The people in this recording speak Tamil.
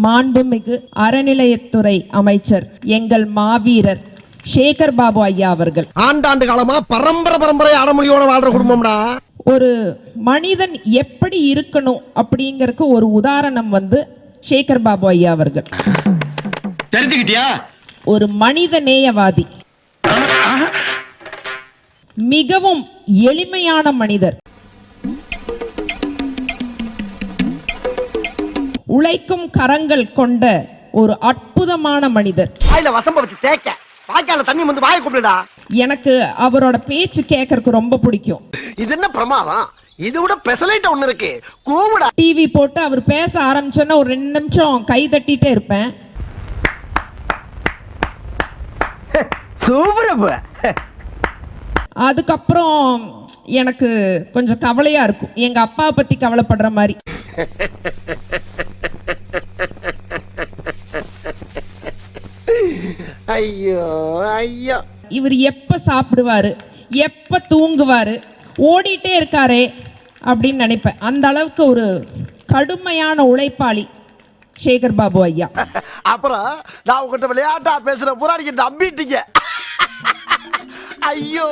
மாண்புமிகு அறநிலையத்துறை அமைச்சர் எங்கள் மாவீரர் சேகர் பாபு ஐயா அவர்கள். ஆண்டாண்டு காலமா பரம்பரை அறமொழியோட வாழ்ற குடும்பம்டா. ஒரு மனிதன் எப்படி இருக்கணும் அப்படிங்கறதுக்கு ஒரு உதாரணம் சேகர் பாபு ஐயா அவர்கள். தெரிஞ்சுக்கிட்டியா? ஒரு மனித நேயவாதி, மிகவும் எளிமையான மனிதர், உழைக்கும் கரங்கள் கொண்ட ஒரு அற்புதமான மனிதர். எனக்கு அவரோட பேச்சு கேட்கறதுக்கு ரொம்ப பிடிக்கும். இது என்ன பிரமாதம்? இது விட பெசலைட் ஒண்ணு இருக்கு. கூவுடா. டிவி போட்டு அவர் பேச ஆரம்பிச்சோன்னா ஒரு 2 நிமிஷம் கை தட்டிட்டே இருப்பேன். அதுக்கப்புறம் எனக்கு கொஞ்சம் கவலையா இருக்கும், எங்க அப்பா பத்தி கவலைப்படுற மாதிரி. ஐயோ ஐயோ, இவர் எப்ப சாப்பிடுவாரு, எப்ப தூங்குவாரு, ஓடிட்டே இருக்காரே அப்படின்னு நினைப்பேன். அந்த அளவுக்கு ஒரு கடுமையான உழைப்பாளி சேகர் பாபு ஐயா. அப்புறம் நான் உங்ககிட்ட விளையாட்டா பேசுற புறாடிக்கு நம்பிட்டீங்க. ஐயோ.